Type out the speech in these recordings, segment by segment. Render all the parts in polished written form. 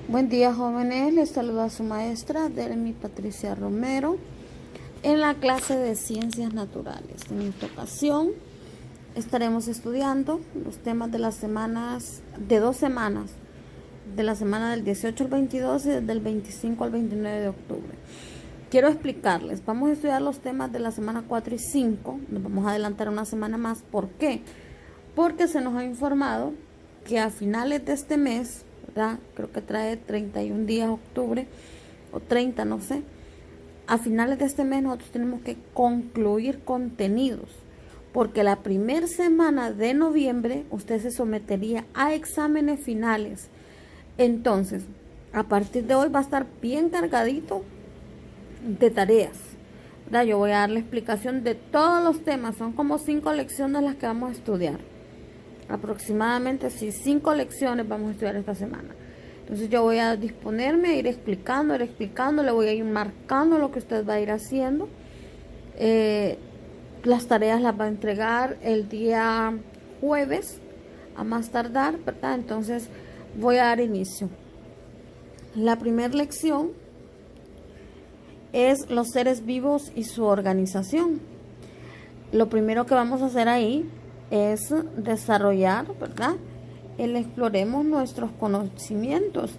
Buen día, jóvenes, les saluda a su maestra Delmi Patricia Romero en la clase de Ciencias Naturales. En esta ocasión estaremos estudiando los temas de las semanas, de 2 semanas, de la semana del 18 al 22 y del 25 al 29 de octubre. Quiero explicarles, vamos a estudiar los temas de la semana 4 y 5, nos vamos a adelantar una semana más. ¿Por qué? Porque se nos ha informado que a finales de este mes, ¿verdad? Creo que trae 31 días octubre o 30, no sé. A finales de este mes nosotros tenemos que concluir contenidos, porque la primera semana de noviembre usted se sometería a exámenes finales. Entonces, a partir de hoy va a estar bien cargadito de tareas, ¿verdad? Yo voy a dar la explicación de todos los temas, son como 5 lecciones las que vamos a estudiar. Aproximadamente 5 lecciones vamos a estudiar esta semana. Entonces yo voy a disponerme a ir explicando, le voy a ir marcando lo que usted va a ir haciendo. Las tareas las va a entregar el día jueves a más tardar, ¿verdad? Entonces voy a dar inicio. La primera lección es los seres vivos y su organización. Lo primero que vamos a hacer ahí es desarrollar, ¿verdad? Exploremos nuestros conocimientos,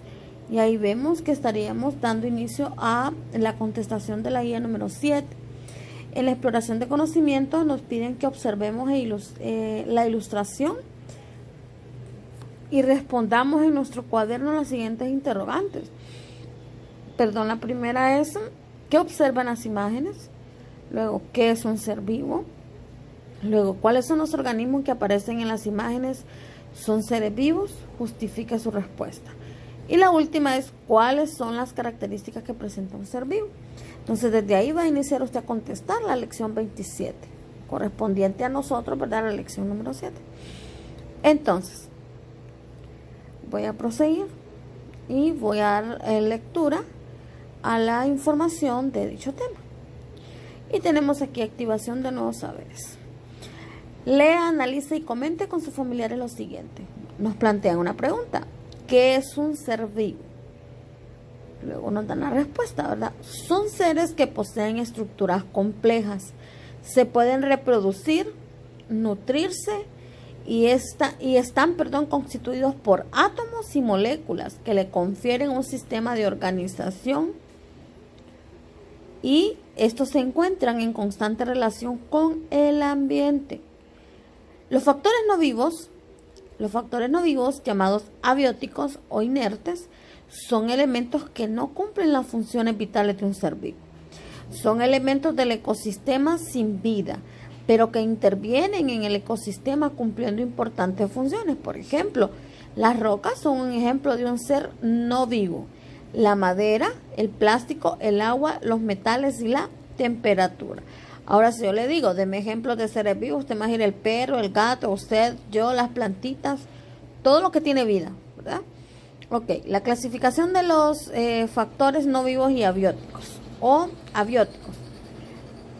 y ahí vemos que estaríamos dando inicio a la contestación de la guía número 7. En la exploración de conocimientos nos piden que observemos la ilustración y respondamos en nuestro cuaderno las siguientes interrogantes. La primera es: ¿qué observan las imágenes? Luego, ¿qué es un ser vivo? Luego, ¿cuáles son los organismos que aparecen en las imágenes? ¿Son seres vivos? Justifique su respuesta. Y la última es: ¿cuáles son las características que presenta un ser vivo? Entonces, desde ahí va a iniciar usted a contestar la lección 27, correspondiente a nosotros, ¿verdad? La lección número 7. Entonces, voy a proseguir y voy a dar lectura a la información de dicho tema. Y tenemos aquí activación de nuevos saberes. Lea, analice y comente con sus familiares lo siguiente. Nos plantean una pregunta: ¿qué es un ser vivo? Luego nos dan la respuesta, ¿verdad? Son seres que poseen estructuras complejas, se pueden reproducir, nutrirse y están constituidos por átomos y moléculas que le confieren un sistema de organización, y estos se encuentran en constante relación con el ambiente. Los factores no vivos, llamados abióticos o inertes, son elementos que no cumplen las funciones vitales de un ser vivo. Son elementos del ecosistema sin vida, pero que intervienen en el ecosistema cumpliendo importantes funciones. Por ejemplo, las rocas son un ejemplo de un ser no vivo. La madera, el plástico, el agua, los metales y la temperatura. Ahora, si yo le digo, deme ejemplos de seres vivos, usted imagina el perro, el gato, usted, yo, las plantitas, todo lo que tiene vida, ¿verdad? Ok, la clasificación de los factores no vivos y abióticos o abióticos.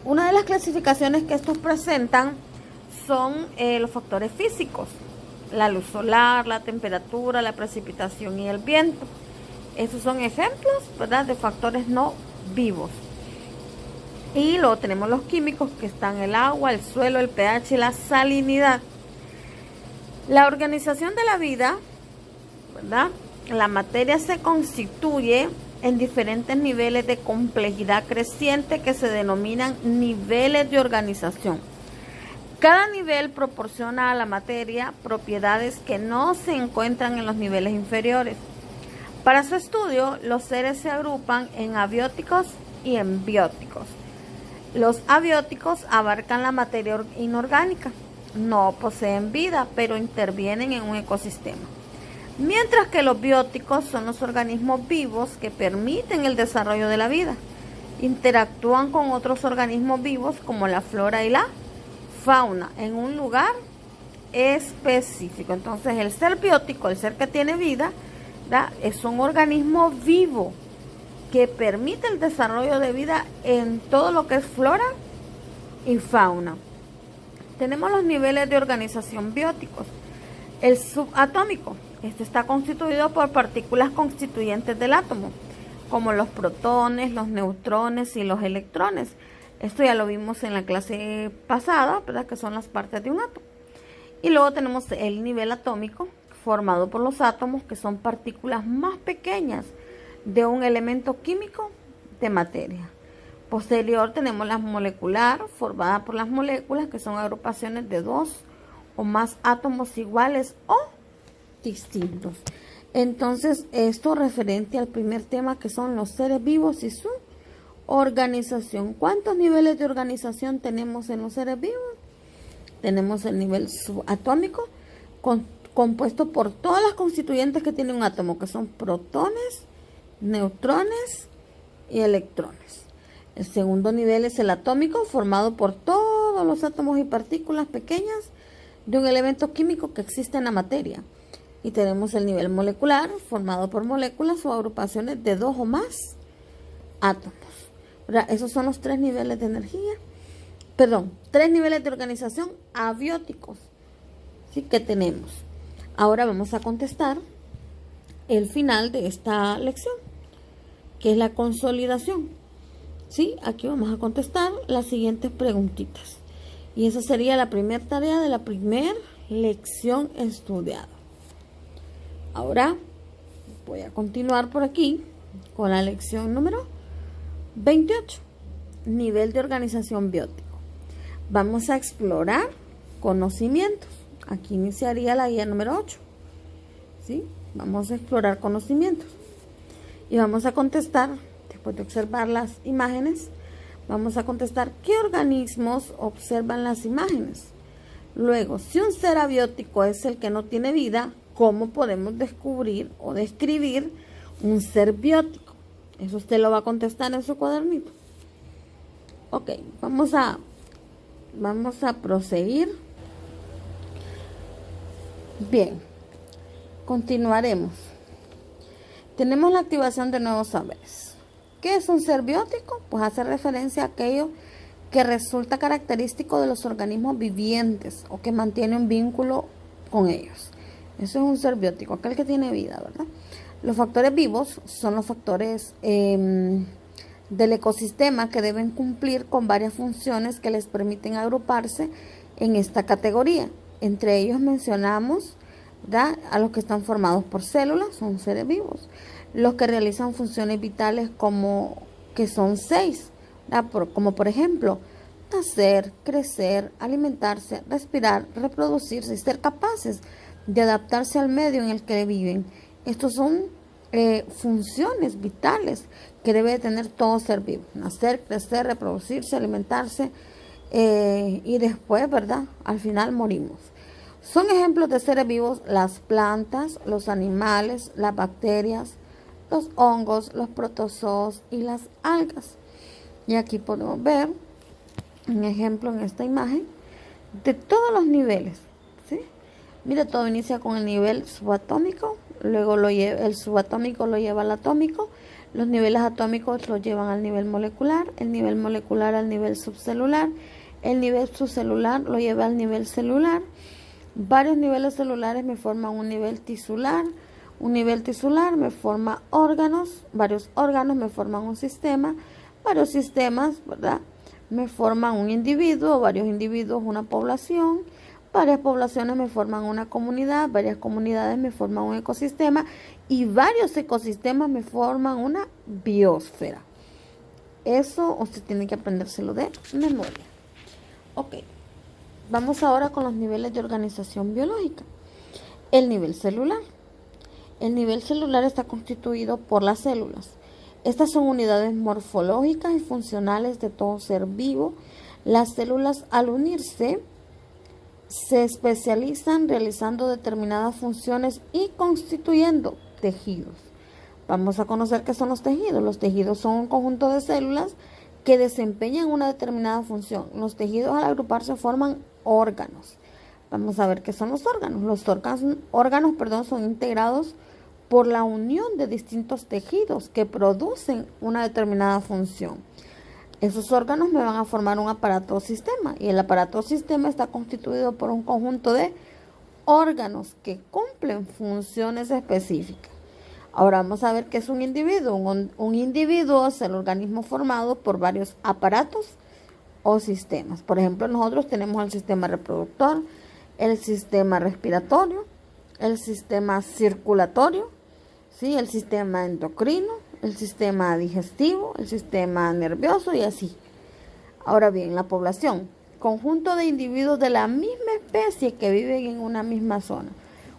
Una de las clasificaciones que estos presentan son los factores físicos: la luz solar, la temperatura, la precipitación y el viento. Esos son ejemplos, ¿verdad?, de factores no vivos. Y luego tenemos los químicos, que están el agua, el suelo, el pH y la salinidad. La organización de la vida, ¿verdad? La materia se constituye en diferentes niveles de complejidad creciente que se denominan niveles de organización. Cada nivel proporciona a la materia propiedades que no se encuentran en los niveles inferiores. Para su estudio, los seres se agrupan en abióticos y en bióticos. Los abióticos abarcan la materia inorgánica, no poseen vida, pero intervienen en un ecosistema. Mientras que los bióticos son los organismos vivos que permiten el desarrollo de la vida. Interactúan con otros organismos vivos como la flora y la fauna en un lugar específico. Entonces, el ser biótico, el ser que tiene vida, ¿verdad?, es un organismo vivo que permite el desarrollo de vida en todo lo que es flora y fauna. Tenemos los niveles de organización bióticos. El subatómico Este está constituido por partículas constituyentes del átomo, como los protones, los neutrones y los electrones. Esto ya lo vimos en la clase pasada, ¿verdad? Que son las partes de un átomo. Y luego tenemos el nivel atómico, formado por los átomos, que son partículas más pequeñas de un elemento químico de materia. Posterior tenemos la molecular, formada por las moléculas, que son agrupaciones de dos o más átomos iguales o distintos. Entonces, esto referente al primer tema, que son los seres vivos y su organización. ¿Cuántos niveles de organización tenemos en los seres vivos? Tenemos el nivel subatómico, compuesto por todas las constituyentes que tiene un átomo, que son protones, neutrones y electrones. El segundo nivel es el atómico, formado por todos los átomos y partículas pequeñas de un elemento químico que existe en la materia. Y tenemos el nivel molecular, formado por moléculas o agrupaciones de dos o más átomos. Esos son los tres niveles de energía. Tres niveles de organización abióticos, ¿sí?, que tenemos. Ahora vamos a contestar el final de esta lección, que es la consolidación. ¿Sí? Aquí vamos a contestar las siguientes preguntitas. Y esa sería la primera tarea de la primera lección estudiada. Ahora voy a continuar por aquí con la lección número 28. Nivel de organización biótico. Vamos a explorar conocimientos. Aquí iniciaría la guía número 8. ¿Sí? Vamos a explorar conocimientos. Y vamos a contestar, después de observar las imágenes, vamos a contestar qué organismos observan las imágenes. Luego, si un ser abiótico es el que no tiene vida, ¿cómo podemos descubrir o describir un ser biótico? Eso usted lo va a contestar en su cuadernito. Ok, vamos a proseguir. Bien, continuaremos. Tenemos la activación de nuevos saberes. ¿Qué es un ser biótico? Pues hace referencia a aquello que resulta característico de los organismos vivientes o que mantiene un vínculo con ellos. Eso es un ser biótico, aquel que tiene vida, ¿verdad? Los factores vivos son los factores del ecosistema que deben cumplir con varias funciones que les permiten agruparse en esta categoría. Entre ellos mencionamos, ¿verdad?, a los que están formados por células, son seres vivos. Los que realizan funciones vitales que son 6, como por ejemplo, nacer, crecer, alimentarse, respirar, reproducirse y ser capaces de adaptarse al medio en el que viven. Estos son funciones vitales que debe tener todo ser vivo: nacer, crecer, reproducirse, alimentarse y después, ¿verdad?, al final morimos. Son ejemplos de seres vivos las plantas, los animales, las bacterias, los hongos, los protozoos y las algas. Y aquí podemos ver un ejemplo en esta imagen de todos los niveles, ¿sí? Mira, todo inicia con el nivel subatómico, luego el subatómico lo lleva al atómico, los niveles atómicos lo llevan al nivel molecular, el nivel molecular al nivel subcelular, el nivel subcelular lo lleva al nivel celular. Varios niveles celulares me forman un nivel tisular me forma órganos, varios órganos me forman un sistema, varios sistemas, ¿verdad?, me forman un individuo, varios individuos una población, varias poblaciones me forman una comunidad, varias comunidades me forman un ecosistema y varios ecosistemas me forman una biosfera. Eso usted tiene que aprendérselo de memoria. Ok, vamos ahora con los niveles de organización biológica. El nivel celular. El nivel celular está constituido por las células. Estas son unidades morfológicas y funcionales de todo ser vivo. Las células, al unirse, se especializan realizando determinadas funciones y constituyendo tejidos. Vamos a conocer qué son los tejidos. Los tejidos son un conjunto de células que desempeñan una determinada función. Los tejidos, al agruparse, forman órganos. Vamos a ver qué son los órganos. Los órganos son integrados por la unión de distintos tejidos que producen una determinada función. Esos órganos me van a formar un aparato o sistema, y el aparato o sistema está constituido por un conjunto de órganos que cumplen funciones específicas. Ahora vamos a ver qué es un individuo. Un individuo es el organismo formado por varios aparatos o sistemas. Por ejemplo, nosotros tenemos el sistema reproductor, el sistema respiratorio, el sistema circulatorio, ¿sí? El sistema endocrino, el sistema digestivo, el sistema nervioso y así. Ahora bien, la población, conjunto de individuos de la misma especie que viven en una misma zona.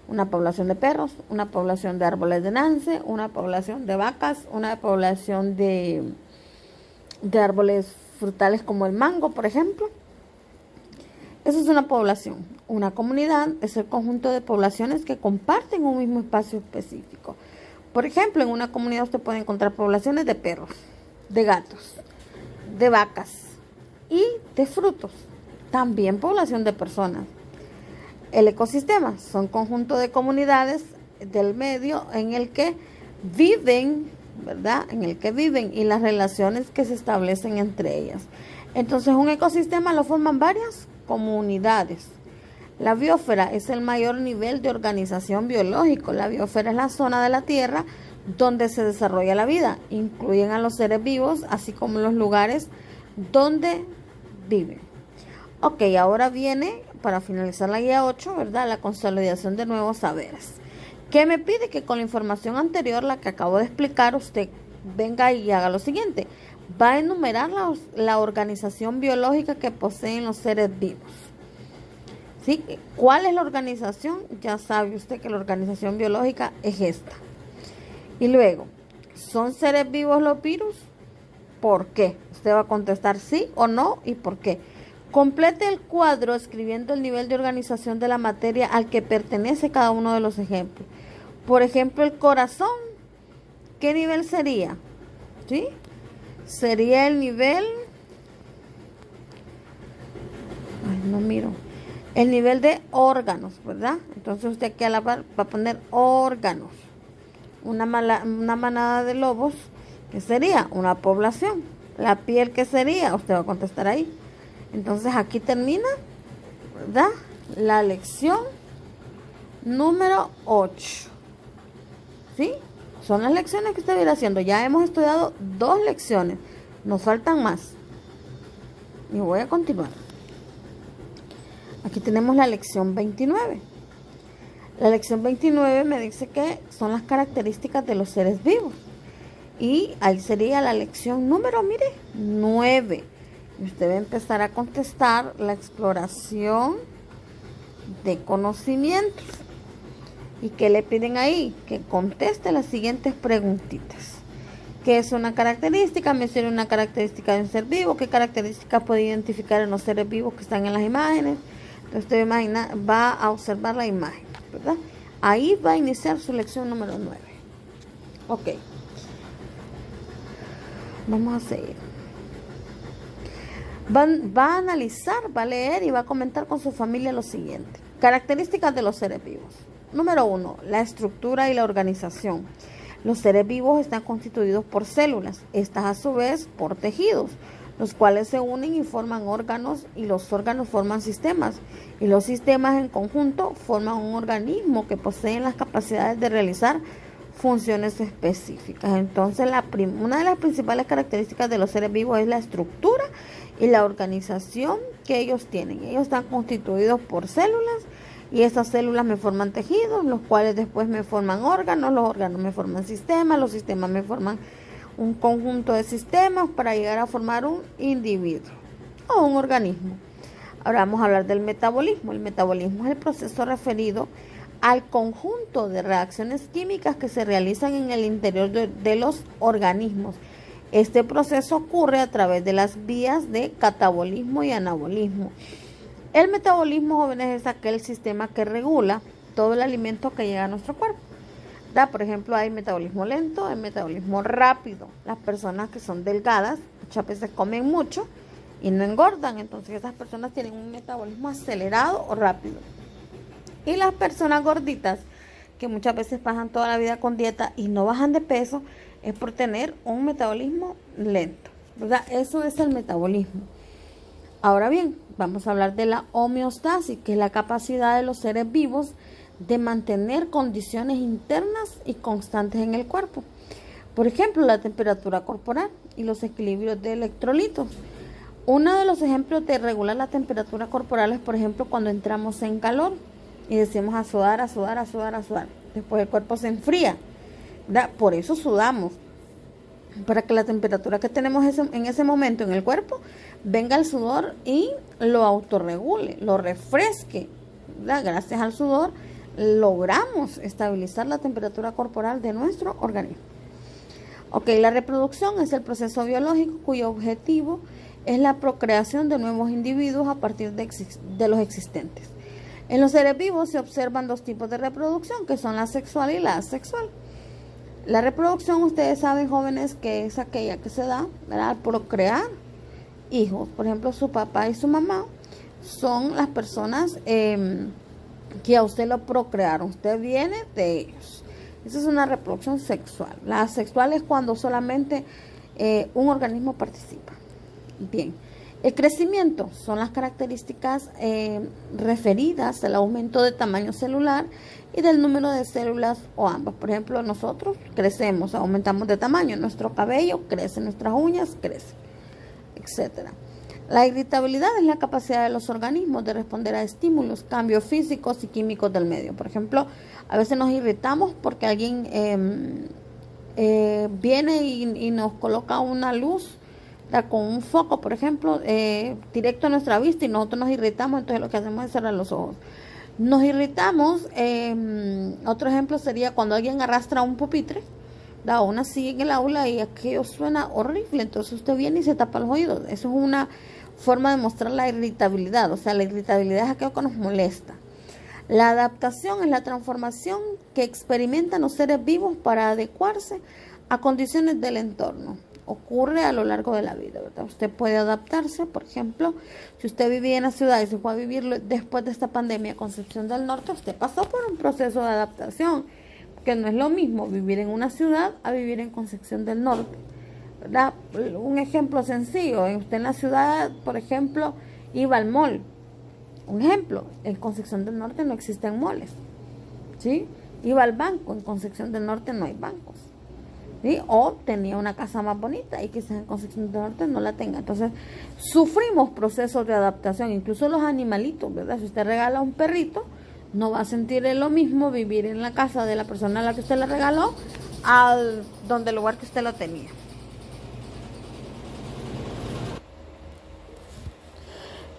Una población de perros, una población de árboles de Nance, una población de vacas, una población de árboles frutales como el mango, por ejemplo. Eso es una población. Una comunidad es el conjunto de poblaciones que comparten un mismo espacio específico. Por ejemplo, en una comunidad usted puede encontrar poblaciones de perros, de gatos, de vacas y de frutos. También población de personas. El ecosistema son conjunto de comunidades del medio en el que viven, ¿verdad? En el que viven y las relaciones que se establecen entre ellas. Entonces, un ecosistema lo forman varias comunidades. La biosfera es el mayor nivel de organización biológico. La biosfera es la zona de la Tierra donde se desarrolla la vida. Incluyen a los seres vivos, así como los lugares donde viven. Ok, ahora viene, para finalizar la guía 8, ¿verdad? La consolidación de nuevos saberes. ¿Qué me pide? Que con la información anterior, la que acabo de explicar, usted venga y haga lo siguiente. Va a enumerar la organización biológica que poseen los seres vivos. ¿Sí? ¿Cuál es la organización? Ya sabe usted que la organización biológica es esta. Y luego, ¿son seres vivos los virus? ¿Por qué? Usted va a contestar sí o no y por qué. Complete el cuadro escribiendo el nivel de organización de la materia al que pertenece cada uno de los ejemplos. Por ejemplo, el corazón, ¿qué nivel sería? ¿Sí? Sería el nivel... Ay, no miro. El nivel de órganos, ¿verdad? Entonces usted aquí va a poner órganos. Una manada de lobos, ¿qué sería? Una población. La piel, ¿qué sería? Usted va a contestar ahí. Entonces aquí termina, ¿verdad? La lección número 8. ¿Sí? Son las lecciones que usted va a ir haciendo. Ya hemos estudiado 2 lecciones. Nos faltan más. Y voy a continuar. Aquí tenemos la lección 29. La lección 29 me dice que son las características de los seres vivos. Y ahí sería la lección número, mire, 9. Usted va a empezar a contestar la exploración de conocimientos. ¿Y qué le piden ahí? Que conteste las siguientes preguntitas. ¿Qué es una característica? Menciona una característica de un ser vivo. ¿Qué características puede identificar en los seres vivos que están en las imágenes? Entonces usted va a observar la imagen, ¿verdad? Ahí va a iniciar su lección número 9. Ok. Vamos a seguir. Va a analizar, va a leer y va a comentar con su familia lo siguiente. Características de los seres vivos. Número 1, la estructura y la organización. Los seres vivos están constituidos por células, estas a su vez por tejidos, los cuales se unen y forman órganos, y los órganos forman sistemas, y los sistemas en conjunto forman un organismo que posee las capacidades de realizar funciones específicas. Entonces, una de las principales características de los seres vivos es la estructura y la organización que ellos tienen. Ellos están constituidos por células y esas células me forman tejidos, los cuales después me forman órganos, los órganos me forman sistemas, los sistemas me forman un conjunto de sistemas para llegar a formar un individuo o un organismo. Ahora vamos a hablar del metabolismo. El metabolismo es el proceso referido al conjunto de reacciones químicas que se realizan en el interior de los organismos. Este proceso ocurre a través de las vías de catabolismo y anabolismo. El metabolismo, jóvenes, es aquel sistema que regula todo el alimento que llega a nuestro cuerpo. Por ejemplo, hay metabolismo lento, hay metabolismo rápido. Las personas que son delgadas muchas veces comen mucho y no engordan, entonces esas personas tienen un metabolismo acelerado o rápido. Y las personas gorditas, que muchas veces pasan toda la vida con dieta y no bajan de peso, es por tener un metabolismo lento, ¿verdad? Eso es el metabolismo. Ahora bien, vamos a hablar de la homeostasis, que es la capacidad de los seres vivos de mantener condiciones internas y constantes en el cuerpo. Por ejemplo, la temperatura corporal y los equilibrios de electrolitos. Uno de los ejemplos de regular la temperatura corporal es, por ejemplo, cuando entramos en calor y decimos a sudar, a sudar, a sudar, a sudar. Después el cuerpo se enfría, ¿verdad? Por eso sudamos, para que la temperatura que tenemos en ese momento en el cuerpo venga el sudor y lo autorregule, lo refresque, ¿verdad? Gracias al sudor logramos estabilizar la temperatura corporal de nuestro organismo. Ok, la reproducción es el proceso biológico cuyo objetivo es la procreación de nuevos individuos a partir de los existentes. En los seres vivos se observan dos tipos de reproducción, que son la sexual y la asexual. La reproducción, ustedes saben, jóvenes, que es aquella que se da, ¿verdad?, al procrear hijos. Por ejemplo, su papá y su mamá son las personas que a usted lo procrearon. Usted viene de ellos. Esa es una reproducción sexual. La asexual es cuando solamente un organismo participa. Bien, el crecimiento son las características referidas al aumento de tamaño celular y del número de células o ambas. Por ejemplo, nosotros crecemos, aumentamos de tamaño, nuestro cabello crece, nuestras uñas crecen, etcétera. La irritabilidad es la capacidad de los organismos de responder a estímulos, cambios físicos y químicos del medio. Por ejemplo, a veces nos irritamos porque alguien viene y nos coloca una luz, con un foco, por ejemplo, directo a nuestra vista, y nosotros nos irritamos. Entonces lo que hacemos es cerrar los ojos. Nos irritamos. Otro ejemplo sería cuando alguien arrastra un pupitre, da una silla en el aula y aquello suena horrible, entonces usted viene y se tapa los oídos. Eso es una forma de mostrar la irritabilidad. O sea, la irritabilidad es aquello que nos molesta. La adaptación es la transformación que experimentan los seres vivos para adecuarse a condiciones del entorno. Ocurre a lo largo de la vida, ¿verdad? Usted puede adaptarse. Por ejemplo, si usted vivía en la ciudad y se fue a vivir después de esta pandemia a Concepción del Norte, usted pasó por un proceso de adaptación, que no es lo mismo vivir en una ciudad a vivir en Concepción del Norte, ¿verdad? Un ejemplo sencillo: usted en la ciudad, por ejemplo, iba al mall. Un ejemplo: en Concepción del Norte no existen malls, ¿sí? Iba al banco, en Concepción del Norte no hay bancos, ¿sí? O tenía una casa más bonita y quizás en Concepción del Norte no la tenga. Entonces sufrimos procesos de adaptación, incluso los animalitos, ¿verdad? Si usted regala un perrito, no va a sentir lo mismo vivir en la casa de la persona a la que usted le regaló al donde el lugar que usted lo tenía.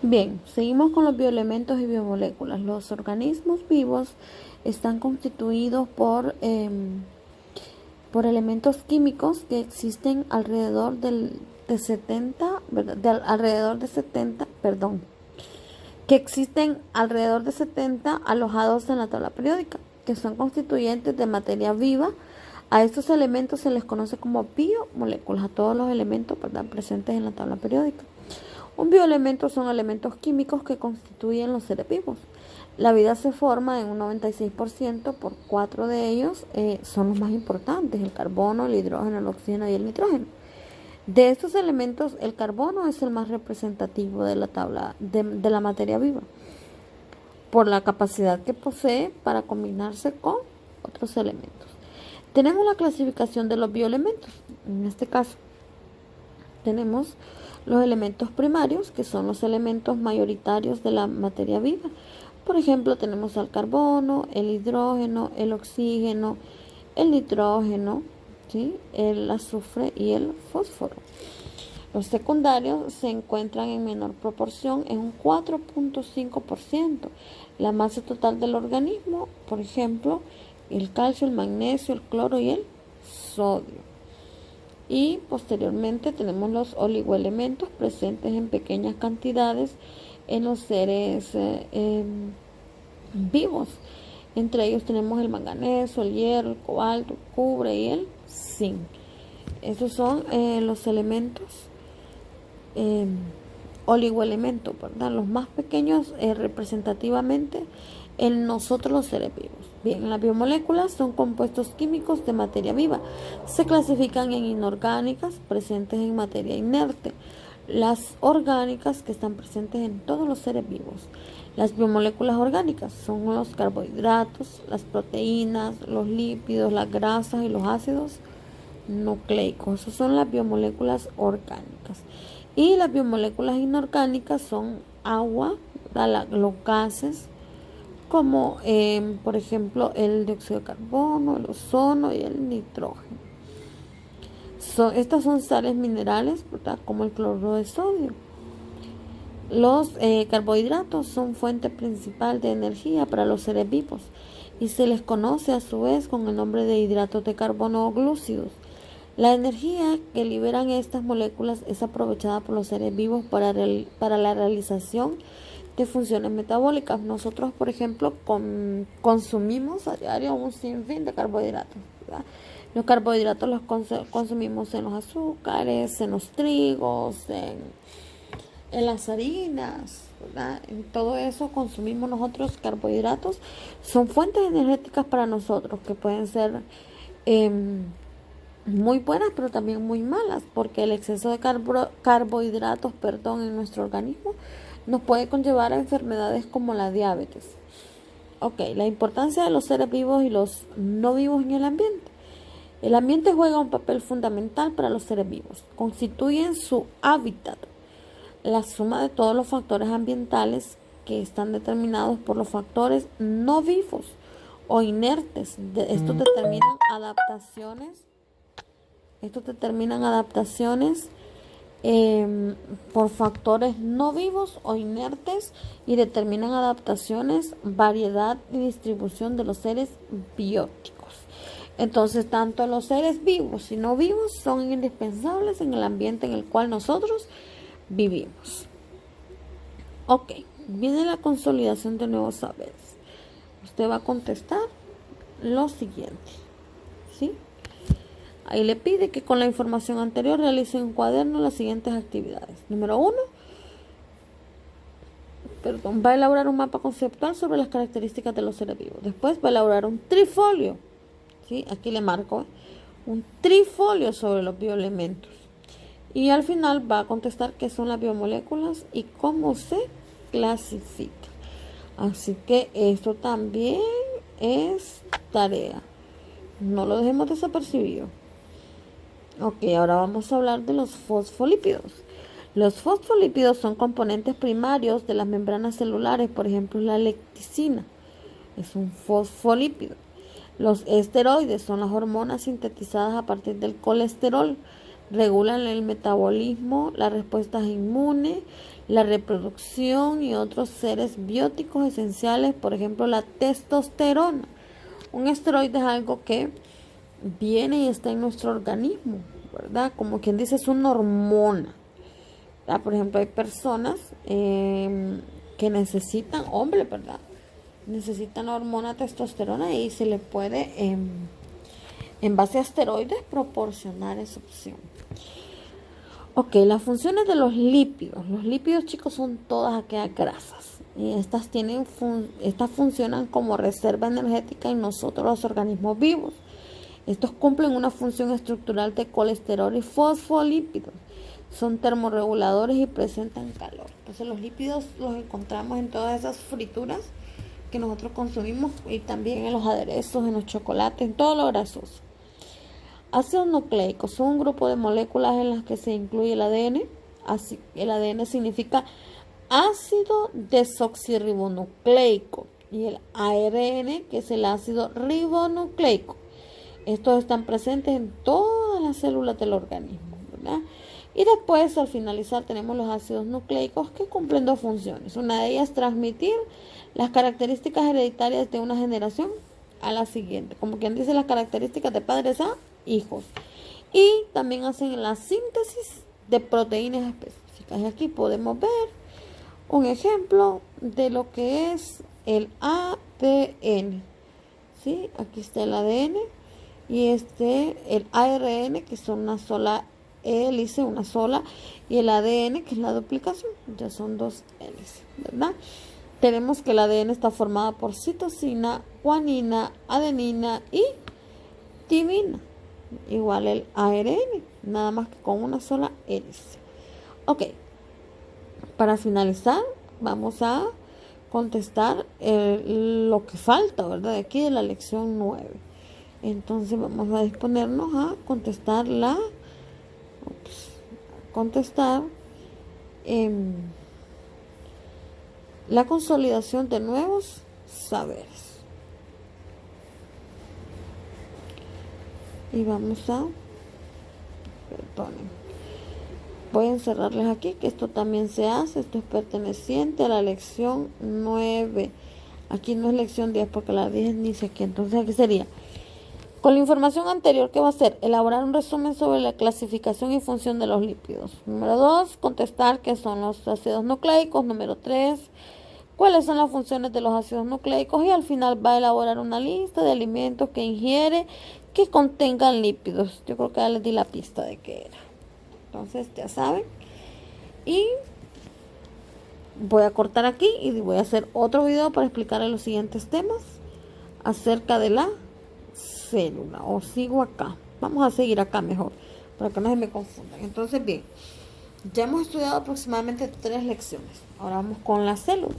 Bien, seguimos con los bioelementos y biomoléculas. Los organismos vivos están constituidos por elementos químicos que existen alrededor de 70 alojados en la tabla periódica, que son constituyentes de materia viva. A estos elementos se les conoce como biomoléculas, a todos los elementos, ¿verdad?, presentes en la tabla periódica. Un bioelemento son elementos químicos que constituyen los seres vivos. La vida se forma en un 96% por 4 de ellos, son los más importantes: el carbono, el hidrógeno, el oxígeno y el nitrógeno. De estos elementos, el carbono es el más representativo de la tabla de la materia viva, por la capacidad que posee para combinarse con otros elementos. Tenemos la clasificación de los bioelementos. En este caso, tenemos los elementos primarios, que son los elementos mayoritarios de la materia viva. Por ejemplo, tenemos al carbono, el hidrógeno, el oxígeno, el nitrógeno, ¿sí?, el azufre y el fósforo. Los secundarios se encuentran en menor proporción, en un 4.5%. La masa total del organismo, por ejemplo, el calcio, el magnesio, el cloro y el sodio. Y posteriormente tenemos los oligoelementos presentes en pequeñas cantidades en los seres vivos. Entre ellos tenemos el manganeso, el hierro, el cobalto, el cobre y el zinc. Esos son los elementos oligoelementos, ¿verdad?, los más pequeños representativamente en nosotros los seres vivos. Bien, las biomoléculas son compuestos químicos de materia viva. Se clasifican en inorgánicas, presentes en materia inerte. Las orgánicas, que están presentes en todos los seres vivos. Las biomoléculas orgánicas son los carbohidratos, las proteínas, los lípidos, las grasas y los ácidos nucleicos. Esas son las biomoléculas orgánicas. Y las biomoléculas inorgánicas son agua, los gases, como por ejemplo el dióxido de carbono, el ozono y el nitrógeno. Estas son sales minerales, ¿verdad? Como el cloruro de sodio. Los carbohidratos son fuente principal de energía para los seres vivos y se les conoce a su vez con el nombre de hidratos de carbono o glúcidos. La energía que liberan estas moléculas es aprovechada por los seres vivos para la realización de funciones metabólicas. Nosotros, por ejemplo, consumimos a diario un sinfín de carbohidratos, ¿verdad? Los carbohidratos los consumimos en los azúcares, en los trigos, en las harinas, ¿verdad? En todo eso consumimos nosotros carbohidratos. Son fuentes energéticas para nosotros que pueden ser muy buenas, pero también muy malas, porque el exceso de carbohidratos, en nuestro organismo nos puede conllevar a enfermedades como la diabetes. La importancia de los seres vivos y los no vivos en el ambiente. El ambiente juega un papel fundamental para los seres vivos. Constituyen su hábitat la suma de todos los factores ambientales que están determinados por los factores no vivos o inertes. Estos determinan adaptaciones por factores no vivos o inertes y determinan adaptaciones, variedad y distribución de los seres bióticos. Entonces, tanto los seres vivos y no vivos son indispensables en el ambiente en el cual nosotros vivimos. Viene la consolidación de nuevos saberes. Usted va a contestar lo siguiente, ¿sí? Ahí le pide que con la información anterior realice en un cuaderno las siguientes actividades. Número 1, va a elaborar un mapa conceptual sobre las características de los seres vivos. Después va a elaborar un trifolio, ¿sí? Aquí le marco un trifolio sobre los bioelementos. Y al final va a contestar qué son las biomoléculas y cómo se clasifican. Así que esto también es tarea. No lo dejemos desapercibido. Ahora vamos a hablar de los fosfolípidos. Los fosfolípidos son componentes primarios de las membranas celulares. Por ejemplo, la lecticina es un fosfolípido. Los esteroides son las hormonas sintetizadas a partir del colesterol. Regulan el metabolismo, la respuesta inmune, la reproducción y otros seres bióticos esenciales, por ejemplo la testosterona. Un esteroide es algo que viene y está en nuestro organismo, ¿verdad? Como quien dice, es una hormona, ¿verdad? Por ejemplo, hay personas que necesitan, hombres, ¿verdad? Necesitan la hormona testosterona y se le puede, en base a esteroides, proporcionar esa opción. Las funciones de los lípidos. Los lípidos, chicos, son todas aquellas grasas. Y estas funcionan como reserva energética en nosotros, los organismos vivos. Estos cumplen una función estructural de colesterol y fosfolípidos. Son termorreguladores y presentan calor. Entonces los lípidos los encontramos en todas esas frituras que nosotros consumimos y también en los aderezos, en los chocolates, en todo lo grasoso. Ácidos nucleicos son un grupo de moléculas en las que se incluye el ADN. Así, el ADN significa ácido desoxirribonucleico y el ARN, que es el ácido ribonucleico. Estos están presentes en todas las células del organismo, ¿verdad? Y después, al finalizar, tenemos los ácidos nucleicos que cumplen dos funciones. Una de ellas es transmitir las características hereditarias de una generación a la siguiente. Como quien dice, las características de padres a hijos. Y también hacen la síntesis de proteínas específicas. Y aquí podemos ver un ejemplo de lo que es el ADN. ¿Sí? Aquí está el ADN y el ARN, que son una sola hélice, una sola, y el ADN, que es la duplicación, ya son dos hélices, ¿verdad? Tenemos que el ADN está formado por citosina, guanina, adenina y timina, igual el ARN, nada más que con una sola hélice. Ok, para finalizar, vamos a contestar lo que falta, ¿verdad? De aquí de la lección 9. Entonces vamos a disponernos a contestar la consolidación de nuevos saberes. Y vamos a, voy a encerrarles aquí, que esto también se hace, esto es perteneciente a la lección 9. Aquí no es lección 10 porque la 10 ni sé qué, entonces aquí sería, con la información anterior, ¿qué va a hacer? Elaborar un resumen sobre la clasificación y función de los lípidos. Número 2, contestar qué son los ácidos nucleicos. Número 3, cuáles son las funciones de los ácidos nucleicos. Y al final va a elaborar una lista de alimentos que ingiere que contengan lípidos. Yo creo que ya les di la pista de qué era. Entonces ya saben. Y voy a cortar aquí y voy a hacer otro video para explicarles los siguientes temas acerca de la célula. O sigo acá. Vamos a seguir acá mejor, para que no se me confundan. Entonces, bien, ya hemos estudiado aproximadamente 3 lecciones. Ahora vamos con la célula.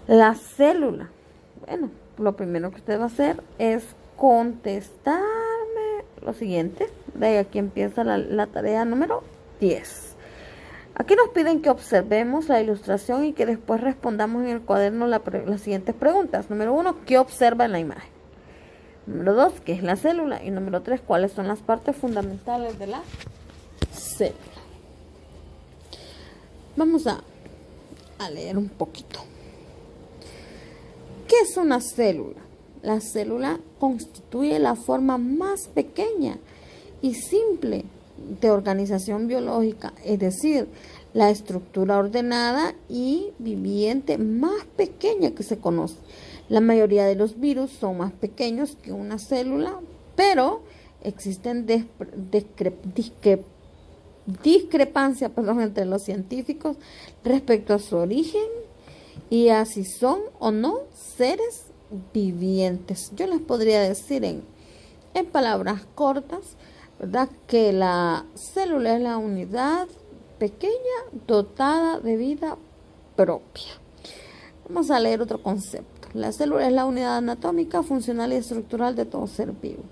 La célula. Bueno, lo primero que usted va a hacer es contestarme lo siguiente. De ahí aquí empieza la tarea número 10. Aquí nos piden que observemos la ilustración y que después respondamos en el cuaderno las siguientes preguntas. Número 1, ¿qué observa en la imagen? Número 2, ¿qué es la célula? Y número 3, ¿cuáles son las partes fundamentales de la célula? Vamos a leer un poquito. ¿Qué es una célula? La célula constituye la forma más pequeña y simple de organización biológica, es decir, la estructura ordenada y viviente más pequeña que se conoce. La mayoría de los virus son más pequeños que una célula, pero existen discrepancias entre los científicos respecto a su origen y a si son o no seres vivientes. Yo les podría decir en palabras cortas, ¿verdad?, que la célula es la unidad pequeña dotada de vida propia. Vamos a leer otro concepto. La célula es la unidad anatómica, funcional y estructural de todo ser vivo.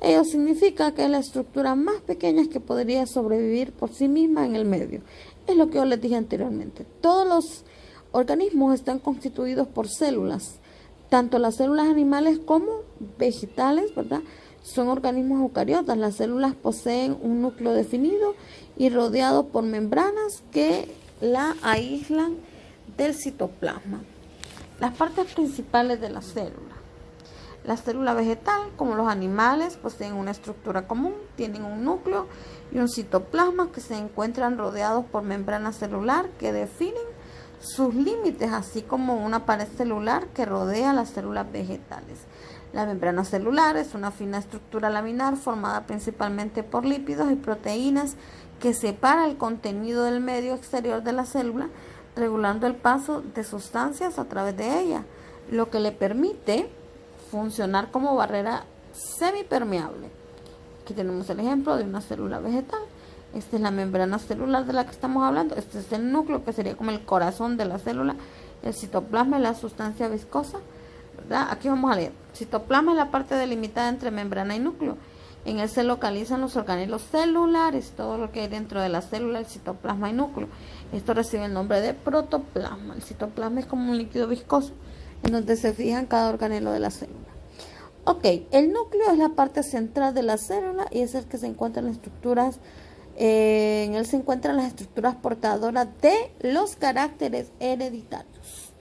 Ello significa que es la estructura más pequeña que podría sobrevivir por sí misma en el medio. Es lo que yo les dije anteriormente. Todos los organismos están constituidos por células. Tanto las células animales como vegetales, ¿verdad?, son organismos eucariotas. Las células poseen un núcleo definido y rodeado por membranas que la aíslan del citoplasma. Las partes principales de la célula. La célula vegetal, como los animales, poseen una estructura común, tienen un núcleo y un citoplasma que se encuentran rodeados por membrana celular que definen sus límites, así como una pared celular que rodea las células vegetales. La membrana celular es una fina estructura laminar formada principalmente por lípidos y proteínas que separa el contenido del medio exterior de la célula, regulando el paso de sustancias a través de ella, lo que le permite funcionar como barrera semipermeable. Aquí tenemos el ejemplo de una célula vegetal. Esta es la membrana celular de la que estamos hablando. Este es el núcleo, que sería como el corazón de la célula. El citoplasma es la sustancia viscosa, ¿verdad? Aquí vamos a leer. Citoplasma es la parte delimitada entre membrana y núcleo. En él se localizan los organelos celulares, todo lo que hay dentro de la célula, el citoplasma y núcleo. Esto recibe el nombre de protoplasma. El citoplasma es como un líquido viscoso en donde se fijan cada organelo de la célula. Ok, el núcleo es la parte central de la célula y es el que se encuentra en las estructuras, en él se encuentran las estructuras portadoras de los caracteres hereditarios.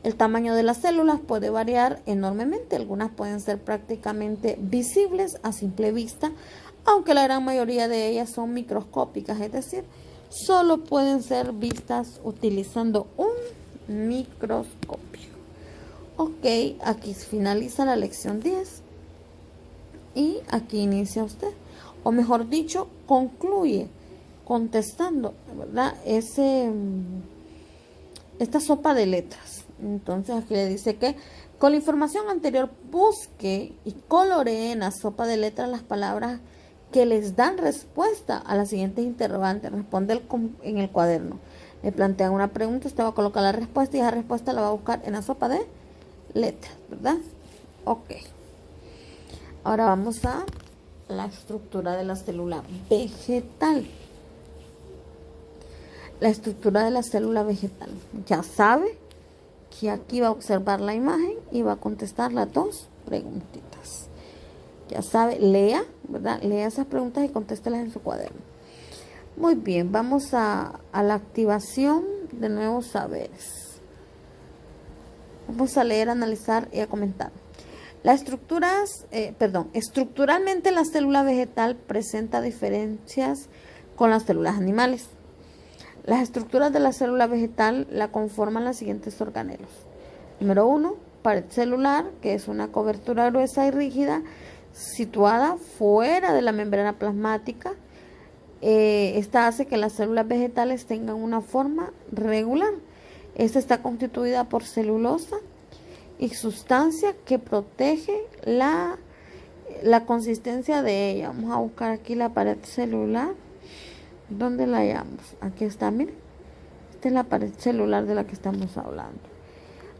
El tamaño de las células puede variar enormemente. Algunas pueden ser prácticamente visibles a simple vista, aunque la gran mayoría de ellas son microscópicas, es decir, solo pueden ser vistas utilizando un microscopio. Ok, aquí finaliza la lección 10 y aquí inicia usted, o mejor dicho, concluye contestando, ¿verdad?, esta sopa de letras. Entonces aquí le dice que con la información anterior busque y coloree en la sopa de letras las palabras que les dan respuesta a las siguientes interrogantes. Responde en el cuaderno. Le plantean una pregunta, usted va a colocar la respuesta y esa respuesta la va a buscar en la sopa de letras, ¿verdad? Ok. Ahora vamos a la estructura de la célula vegetal. La estructura de la célula vegetal. Ya sabe que aquí va a observar la imagen y va a contestar las dos preguntitas. Ya sabe, lea, ¿verdad? Lea esas preguntas y contéstelas en su cuaderno. Muy bien, vamos a la activación de nuevos saberes. Vamos a leer, analizar y a comentar. Estructuralmente la célula vegetal presenta diferencias con las células animales. Las estructuras de la célula vegetal la conforman los siguientes organelos. Número 1, pared celular, que es una cobertura gruesa y rígida situada fuera de la membrana plasmática. Esta hace que las células vegetales tengan una forma regular. Esta está constituida por celulosa y sustancia que protege la consistencia de ella. Vamos a buscar aquí la pared celular. ¿Dónde la hallamos? Aquí está, miren. Esta es la pared celular de la que estamos hablando.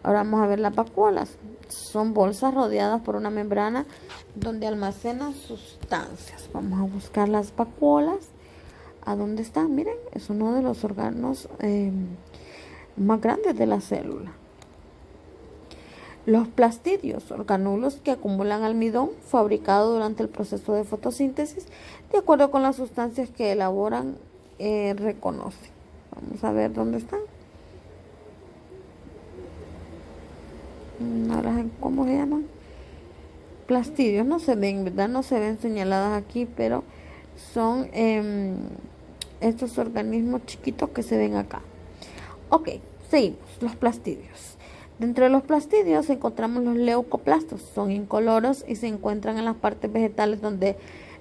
Ahora vamos a ver las vacuolas. Son bolsas rodeadas por una membrana donde almacenan sustancias. Vamos a buscar las vacuolas. ¿A dónde están? Miren, es uno de los órganos más grandes de la célula. Los plastidios, organulos que acumulan almidón fabricado durante el proceso de fotosíntesis, de acuerdo con las sustancias que elaboran, reconocen. Vamos a ver dónde están. Ahora, ¿cómo se llaman? Plastidios, no se ven, ¿verdad? No se ven señaladas aquí, pero son estos organismos chiquitos que se ven acá. Ok, seguimos, los plastidios. Dentro de los plastidios encontramos los leucoplastos, son incoloros y se encuentran en las partes vegetales donde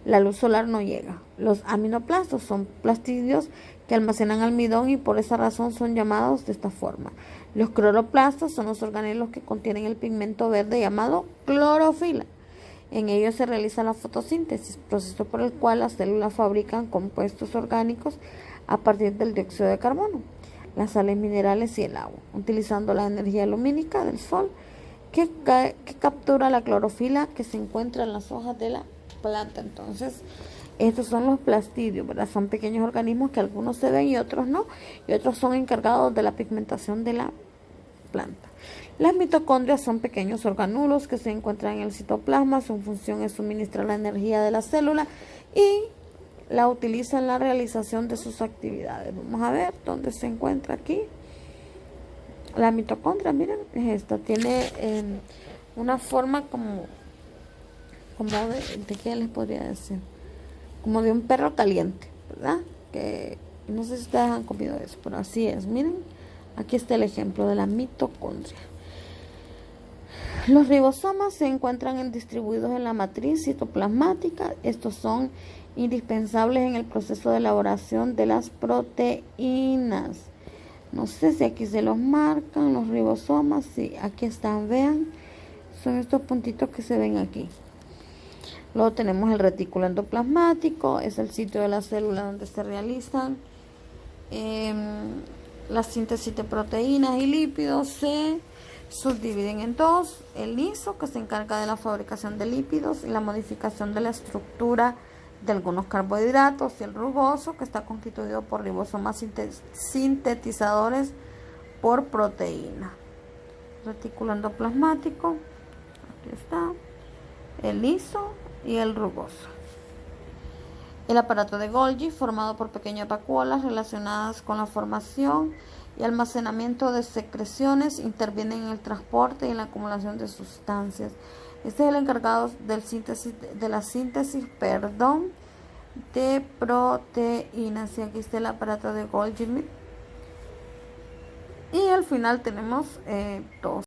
la luz solar no llega. Los aminoplastos son plastidios que almacenan almidón y por esa razón son llamados de esta forma. Los cloroplastos son los organelos que contienen el pigmento verde llamado clorofila. En ellos se realiza la fotosíntesis, proceso por el cual las células fabrican compuestos orgánicos a partir del dióxido de carbono, las sales minerales y el agua, utilizando la energía lumínica del sol que captura la clorofila que se encuentra en las hojas de la planta. Entonces, estos son los plastidios, ¿verdad? Son pequeños organismos que algunos se ven y otros no, y otros son encargados de la pigmentación de la planta. Las mitocondrias son pequeños organulos que se encuentran en el citoplasma. Su función es suministrar la energía de la célula y la utiliza en la realización de sus actividades. Vamos a ver dónde se encuentra aquí. La mitocondria, miren, es esta. Tiene una forma como de ¿qué les podría decir? Como de un perro caliente, ¿verdad? Que no sé si ustedes han comido eso, pero así es. Miren, aquí está el ejemplo de la mitocondria. Los ribosomas se encuentran distribuidos en la matriz citoplasmática. Estos son indispensables en el proceso de elaboración de las proteínas. No sé si aquí se los marcan los ribosomas. Sí, aquí están, vean. Son estos puntitos que se ven aquí. Luego tenemos el retículo endoplasmático. Es el sitio de la célula donde se realizan la síntesis de proteínas y lípidos. Se subdividen en dos: el liso, que se encarga de la fabricación de lípidos y la modificación de la estructura de algunos carbohidratos, y el rugoso, que está constituido por ribosomas sintetizadores por proteína. Retículo endoplasmático, aquí está, el liso y el rugoso. El aparato de Golgi, formado por pequeñas vacuolas relacionadas con la formación y almacenamiento de secreciones, intervienen en el transporte y en la acumulación de sustancias. Este es el encargado de la síntesis de proteínas. Y aquí está el aparato de Golgi. Y al final tenemos dos.